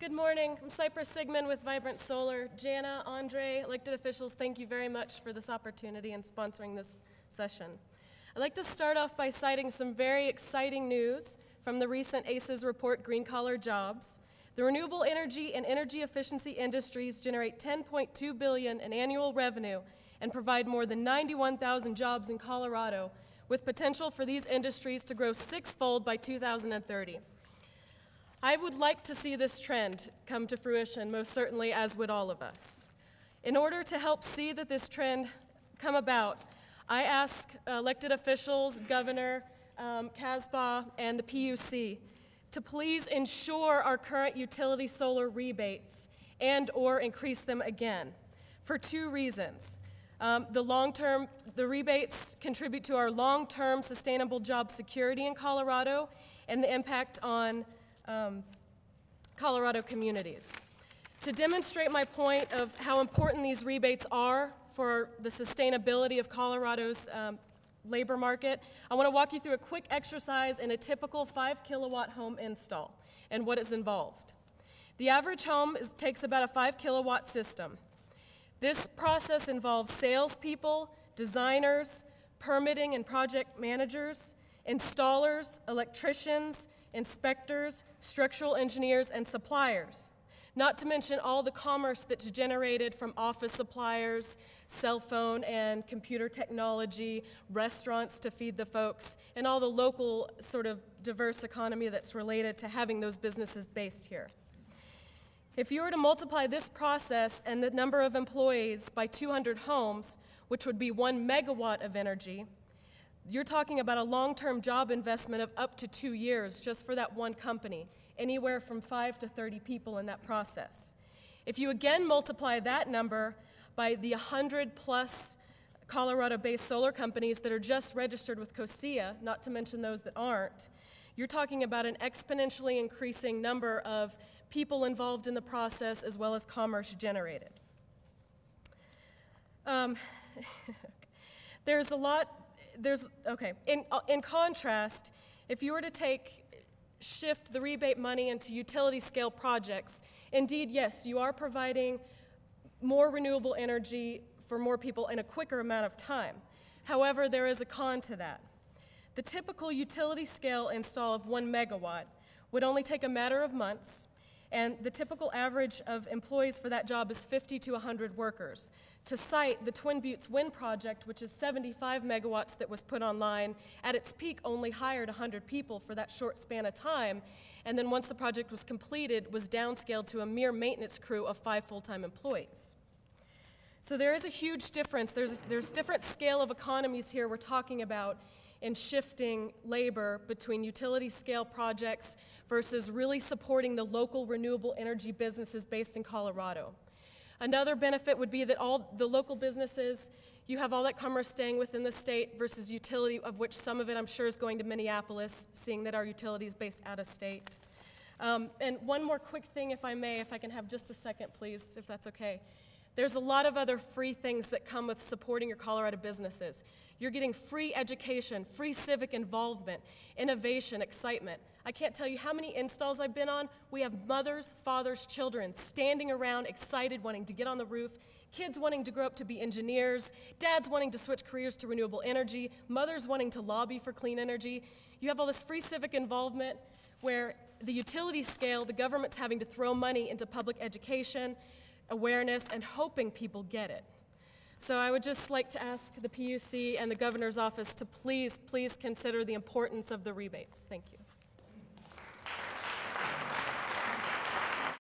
Good morning. I'm Cypress Sigman with Vibrant Solar. Jana, Andre, elected officials, thank you very much for this opportunity and sponsoring this session. I'd like to start off by citing some very exciting news from the recent ACES report, Green Collar Jobs. The renewable energy and energy efficiency industries generate $10.2 billion in annual revenue and provide more than 91,000 jobs in Colorado, with potential for these industries to grow six-fold by 2030. I would like to see this trend come to fruition, most certainly, as would all of us. In order to help see that this trend come about, I ask elected officials, Governor Casbah, and the PUC to please ensure our current utility solar rebates and/or increase them again for two reasons. The rebates contribute to our long-term sustainable job security in Colorado and the impact on Colorado communities. To demonstrate my point of how important these rebates are for the sustainability of Colorado's labor market, I want to walk you through a quick exercise in a typical 5-kilowatt home install and what is involved. The average home takes about a 5-kilowatt system. This process involves salespeople, designers, permitting and project managers, installers, electricians, inspectors, structural engineers, and suppliers, not to mention all the commerce that's generated from office suppliers, cell phone and computer technology, restaurants to feed the folks, and all the local sort of diverse economy that's related to having those businesses based here. If you were to multiply this process and the number of employees by 200 homes, which would be 1 megawatt of energy, you're talking about a long-term job investment of up to 2 years just for that one company, anywhere from 5 to 30 people in that process. If you again multiply that number by the 100-plus Colorado-based solar companies that are just registered with COSIA, not to mention those that aren't, you're talking about an exponentially increasing number of people involved in the process as well as commerce generated. In contrast, if you were to shift the rebate money into utility scale projects, indeed, yes, you are providing more renewable energy for more people in a quicker amount of time. However, there is a con to that. The typical utility scale install of 1 megawatt would only take a matter of months, and the typical average of employees for that job is 50 to 100 workers. To cite, the Twin Buttes Wind Project, which is 75 megawatts that was put online, at its peak only hired 100 people for that short span of time, and then once the project was completed, was downscaled to a mere maintenance crew of 5 full-time employees. So there is a huge difference. There's different scale of economies here we're talking about in shifting labor between utility scale projects versus really supporting the local renewable energy businesses based in Colorado. Another benefit would be that all the local businesses, you have all that commerce staying within the state versus utility, of which some of it I'm sure is going to Minneapolis, seeing that our utility is based out of state. And one more quick thing, if I may, if I can have just a second, please, if that's okay. There's a lot of other free things that come with supporting your Colorado businesses. You're getting free education, free civic involvement, innovation, excitement. I can't tell you how many installs I've been on. We have mothers, fathers, children standing around excited, wanting to get on the roof, kids wanting to grow up to be engineers, dads wanting to switch careers to renewable energy, mothers wanting to lobby for clean energy. You have all this free civic involvement where the utility scale, the government's having to throw money into public education, awareness, and hoping people get it. So I would just like to ask the PUC and the governor's office to please consider the importance of the rebates. Thank you.